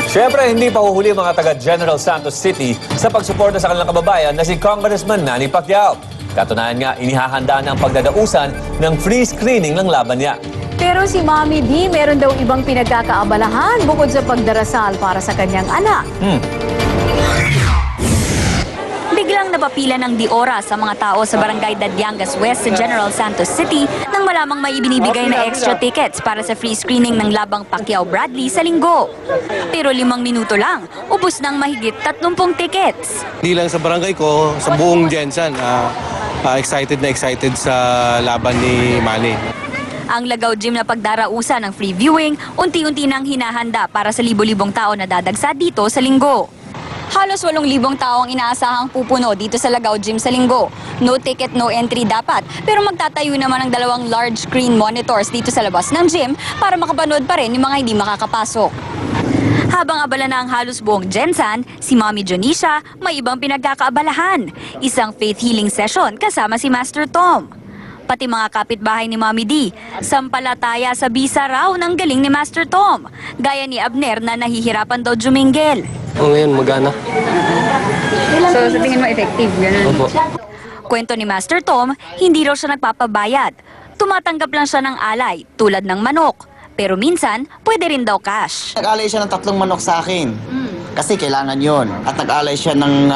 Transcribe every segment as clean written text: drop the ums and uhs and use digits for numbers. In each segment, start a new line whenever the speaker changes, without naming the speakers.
Siyempre, hindi pa huhuli mga taga General Santos City sa pagsuporta sa kanilang kababayan na si Congressman Manny Pacquiao. Katunayan nga, inihahanda na ang pagdadausan ng free screening ng laban niya.
Pero si Mommy D, meron daw ibang pinagkakaabalahan bukod sa pagdarasal para sa kanyang anak.
Biglang napapila ng di-oras sa mga tao sa Barangay Dadyangas West sa General Santos City nang malamang may ibinibigay na extra tickets para sa free screening ng labang Pacquiao-Bradley sa linggo. Pero 5 minuto lang, ubos ng mahigit 30 tickets.
Hindi lang sa barangay ko, sa buong Jensan, excited na excited sa laban ni Manny.
Ang Lagaw Gym na pagdarausan ng free viewing, unti-unti nang hinahanda para sa libo-libong tao na dadagsa dito sa linggo. Halos 8,000 tao ang inaasahang pupuno dito sa Lagaw Gym sa linggo. No ticket, no entry dapat. Pero magtatayo naman ng 2 large screen monitors dito sa labas ng gym para makapanood pa rin yung mga hindi makakapasok. Habang abala na ang halos buong Jensan, si Mommy Jonisha may ibang pinagkakaabalahan. Isang faith healing session kasama si Master Tom. Pati mga kapitbahay ni Mommy D, sampalataya sa bisa raw ng galing ni Master Tom. Gaya ni Abner na nahihirapan daw jumingel.
Ngayon, magana.
So sa tingin mo effective, ganun?
Opo.
Kwento ni Master Tom, hindi raw siya nagpapabayad. Tumatanggap lang siya ng alay, tulad ng manok. Pero minsan, pwede rin daw cash.
Nag-alay siya ng 3 manok sa akin. Kasi kailangan yon. At nag-alay siya ng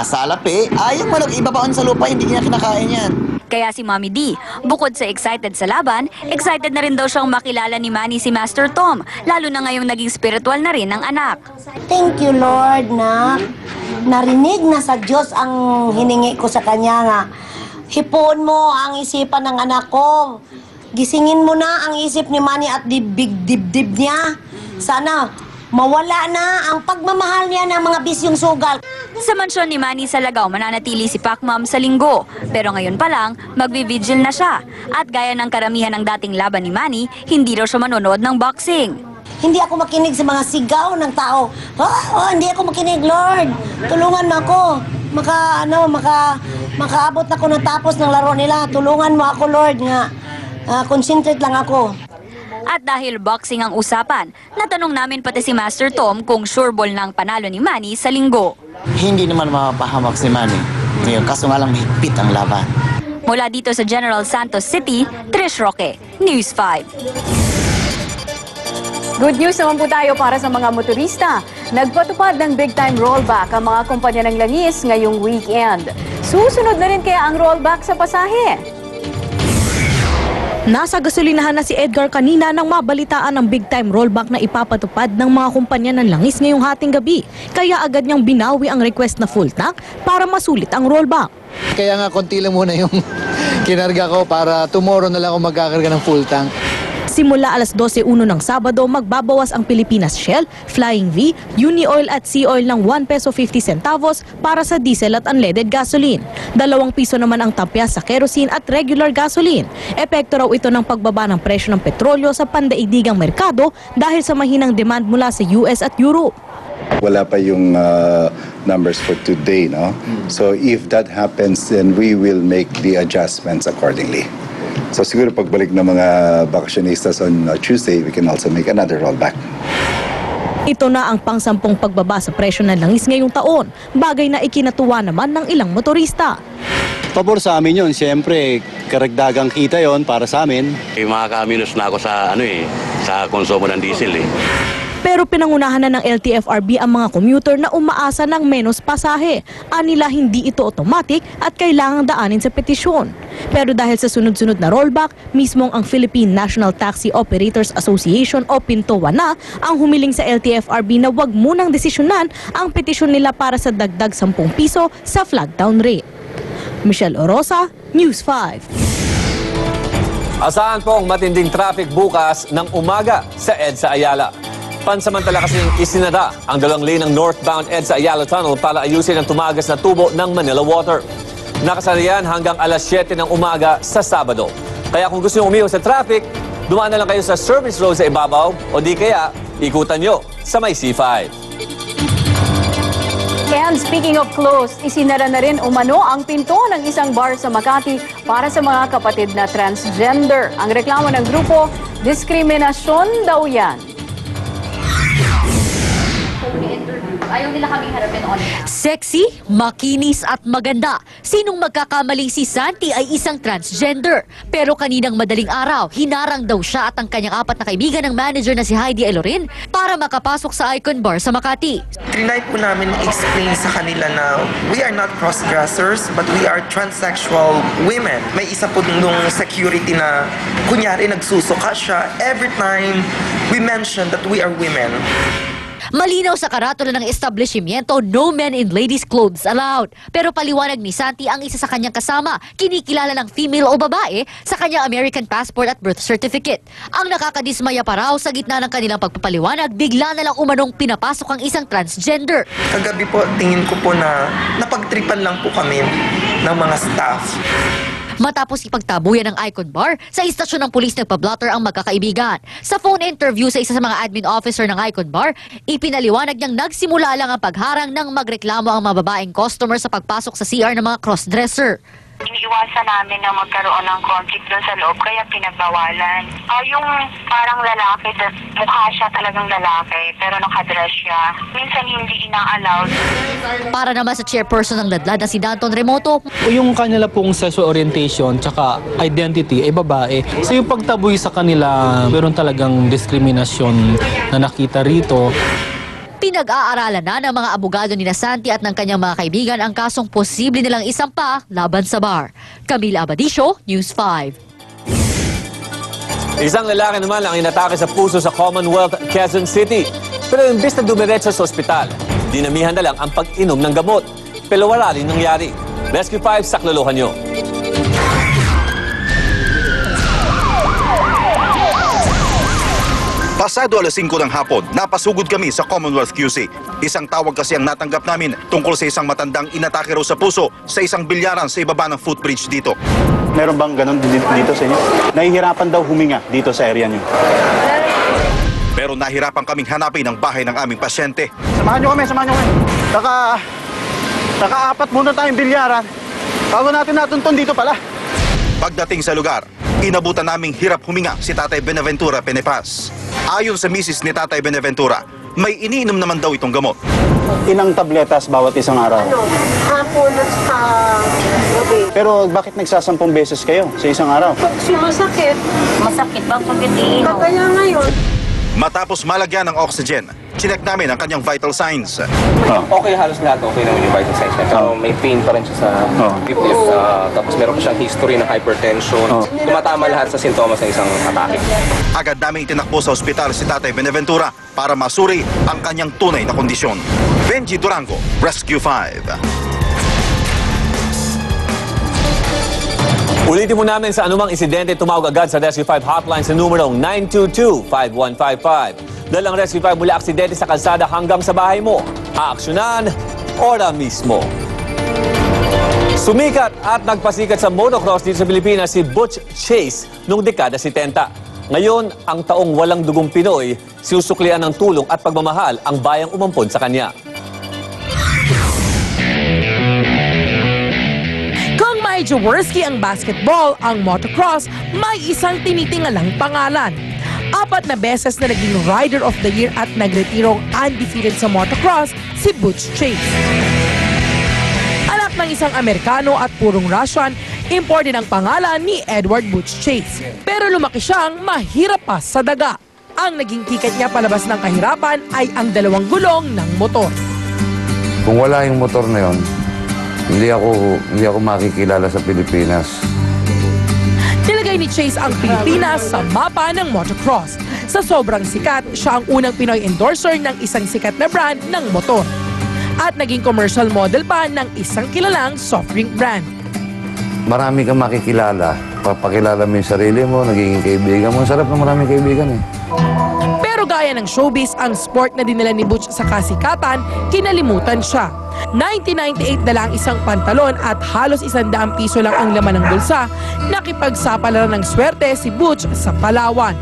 salapi. Yung manok ibabaon sa lupa, hindi niya kinakain yan.
Kaya si Mommy D, bukod sa excited sa laban, excited na rin daw siyang makilala ni Manny si Master Tom, lalo na ngayong naging spiritual na rin ng anak.
Thank you, Lord, na narinig na sa Diyos ang hiningi ko sa kanya nga. Hipon mo ang isipan ng anak ko. Gisingin mo na ang isip ni Manny at dibdib niya. Sana mawala na ang pagmamahal niya ng mga bisyong sugal.
Sa mansyon ni Manny sa Lagaw, mananatili si Pacmam sa linggo. Pero ngayon pa lang, magvi-vigil na siya. At gaya ng karamihan ng dating laban ni Manny, hindi raw siya manonood ng boxing.
Hindi ako makinig sa mga sigaw ng tao. Hindi ako makinig, Lord. Tulungan mo ako. Makaabot na ako ng tapos ng laro nila. Tulungan mo ako, Lord, nga. Concentrate lang ako.
At dahil boxing ang usapan, natanong namin pati si Master Tom kung sure ball ng panalo ni Manny sa linggo.
Hindi naman mapahamak si Manny. Ngayon, kaso nga lang mahigpit ang laban.
Mula dito sa General Santos City, Trish Roque, News 5.
Good news naman po tayo para sa mga motorista. Nagpatupad ng big-time rollback ang mga kumpanya ng langis ngayong weekend. Susunod na rin kaya ang rollback sa pasahe?
Nasa gasolinahan na si Edgar kanina nang mabalitaan ang big-time rollback na ipapatupad ng mga kumpanya ng langis ngayong hating gabi. Kaya agad niyang binawi ang request na full tank para masulit ang rollback.
Kaya nga konti lang muna yung kinarga ko para tomorrow na lang ako magkakarga ng full tank.
Simula alas 12:01 ng Sabado, magbabawas ang Pilipinas Shell, Flying V, Unioil at Sea Oil ng 1 peso 50 centavos para sa diesel at unleaded gasoline. 2 piso naman ang tapya sa kerosene at regular gasoline. Epekto raw ito ng pagbaba ng presyo ng petrolyo sa pandaigdigang merkado dahil sa mahinang demand mula sa US at Europe.
Wala pa yung numbers for today, no? So if that happens, then we will make the adjustments accordingly. So siguro pagbalik ng mga vacationistas on Tuesday, we can also make another rollback.
Ito na ang pang-10 pagbaba sa presyo ng langis ngayong taon, bagay na ikinatuwa naman ng ilang motorista.
Pabor sa amin yun, siyempre, karagdagang kita yon para sa amin.
Makaka-minus na ako sa, sa konsumo ng diesel
Pero pinangunahan na ng LTFRB ang mga commuter na umaasa ng menos pasahe. Anila hindi ito automatic at kailangang daanin sa petisyon. Pero dahil sa sunod-sunod na rollback, mismong ang Philippine National Taxi Operators Association o PINTOA na ang humiling sa LTFRB na wag munang desisyonan ang petisyon nila para sa dagdag 10 piso sa flag down rate. Michelle Orosa, News 5.
Asahan pong matinding traffic bukas ng umaga sa EDSA Ayala. Pansamantala kasing isinara ang 2 lane ng northbound EDSA Ayala Tunnel para ayusin ang tumagas na tubo ng Manila Water. Nakasariyan hanggang alas 7 ng umaga sa Sabado. Kaya kung gusto nyo umiwas sa traffic, dumaan na lang kayo sa service road sa ibabaw o di kaya ikutan nyo sa may C5.
And speaking of closed, isinara na rin umano ang pinto ng isang bar sa Makati para sa mga kapatid na transgender. Ang reklamo ng grupo, diskriminasyon daw yan.
Ayaw nila kaming harapin on cam.
Sexy, makinis at maganda. Sinong magkakamaling si Santi ay isang transgender. Pero kaninang madaling araw, hinarang daw siya at ang kanyang 4 na kaibigan ng manager na si Heidi Elorin para makapasok sa Icon Bar sa Makati.
Trinay po namin explain sa kanila na we are not cross-dressers but we are transsexual women. May isa po nung security na kunyari nagsusuka siya every time we mention that we are women.
Malinaw sa karatula ng establishmento, no men in ladies' clothes allowed. Pero paliwanag ni Santi ang isa sa kanyang kasama, kinikilala ng female o babae sa kanyang American passport at birth certificate. Ang nakakadismaya pa raw sa gitna ng kanilang pagpapaliwanag, bigla na lang umanong pinapasok ang isang transgender.
Kagabi po, tingin ko po na napagtripan lang po kami ng mga staff.
Matapos ipagtabuyan ng Icon Bar, sa istasyon ng pulis nagpa-blotter ang magkakaibigan. Sa phone interview sa isa sa mga admin officer ng Icon Bar, ipinaliwanag niyang nagsimula lang ang pagharang nang magreklamo ang mga babaeng customer sa pagpasok sa CR ng mga crossdresser.
Iniiwasan namin na magkaroon ng conflict doon sa loob, kaya pinagbawalan. Yung parang lalaki, mukha siya talagang lalaki, pero nakadress siya. Minsan hindi ina-allowed.
Para naman sa chairperson ng Ladlad na si Danton Remoto,
yung kanila pong sexual orientation tsaka identity ay babae. So yung pagtaboy sa kanila, meron talagang diskriminasyon na nakita rito.
Pinag-aaralan na ng mga abogado ni Santi at ng kanyang mga kaibigan ang kasong posible nilang isampa laban sa bar. Camila Abadisio, News 5.
Isang lalaki naman ang inatake sa puso sa Commonwealth, Quezon City. Pero imbis na dumiretso sa ospital, dinamihan na lang ang pag-inom ng gamot. Pero wala rin nangyari. Rescue 5, saklolohan nyo.
Pasado alas 5 ng hapon, napasugod kami sa Commonwealth QC. Isang tawag kasi ang natanggap namin tungkol sa isang matandang inatake raw sa puso sa isang bilyaran sa ibaba ng footbridge dito.
Meron bang ganun dito sa inyo? Nahihirapan daw huminga dito sa area niyo.
Pero nahirapan kaming hanapin ang bahay ng aming pasyente.
Samahan niyo kami. Naka-4 muna tayong bilyaran. Bago natin natuntun dito pala.
Pagdating sa lugar, inabutan naming hirap huminga si Tatay Benaventura Penepas. Ayon sa misis ni Tatay Benaventura, may iniinom naman daw itong gamot.
Ilang tabletas bawat isang araw?
Hapon at sa gabi.
Pero bakit nagsasampung beses kayo sa isang araw?
Pag sumasakit. Masakit ba pag iniinom? Kaya ngayon.
Matapos malagyan ng oxygen, chinek namin ang kanyang vital signs.
Okay, halos lahat okay naman yung vital signs niya. Pero may pain pa rin siya sa dibdib. Tapos meron pa siyang history ng hypertension. Tumatama lahat sa sintomas ng isang atake.
Agad namin itinakbo sa ospital si Tatay Benaventura para masuri ang kanyang tunay na kondisyon. Benji Durango, Rescue 5.
Ulitin mo namin sa anumang insidente, tumawag agad sa Rescue 5 hotline sa numerong 922-5155. Dahil ang Rescue 5 mula aksidente sa kalsada hanggang sa bahay mo. Aaksyonan, ora mismo. Sumikat at nagpasikat sa motocross dito sa Pilipinas si Butch Chase noong dekada 70. Ngayon, ang taong walang dugong Pinoy, siusuklian ng tulong at pagmamahal ang bayang umampon sa kanya.
Kung may Jaworski ang basketball, ang motocross, may isang tinitingalang pangalan. 4 na beses na naging Rider of the Year at nagretirong undefeated sa motocross, si Butch Chase. Anak ng isang Amerikano at purong Russian, imported ang pangalan ni Edward Butch Chase. Pero lumaki siyang mahirap pa sa daga. Ang naging ticket niya palabas ng kahirapan ay ang 2 gulong ng motor.
Kung wala yung motor na yun, hindi ako makikilala sa Pilipinas.
Nilagay ni Chase ang Pilipinas sa mapa ng motocross. Sa sobrang sikat, siya ang unang Pinoy endorser ng isang sikat na brand ng motor. At naging commercial model pa ng isang kilalang soft drink brand.
Marami kang makikilala. Papakilala mo yung sarili mo, nagiging kaibigan mo. Sarap na maraming kaibigan eh.
Pero gaya ng showbiz, ang sport na dinala ni Butch sa kasikatan, kinalimutan siya. 1998 na lang isang pantalon at halos 100 piso lang ang laman ng bulsa, nakipagsapalaran ng swerte si Butch sa Palawan.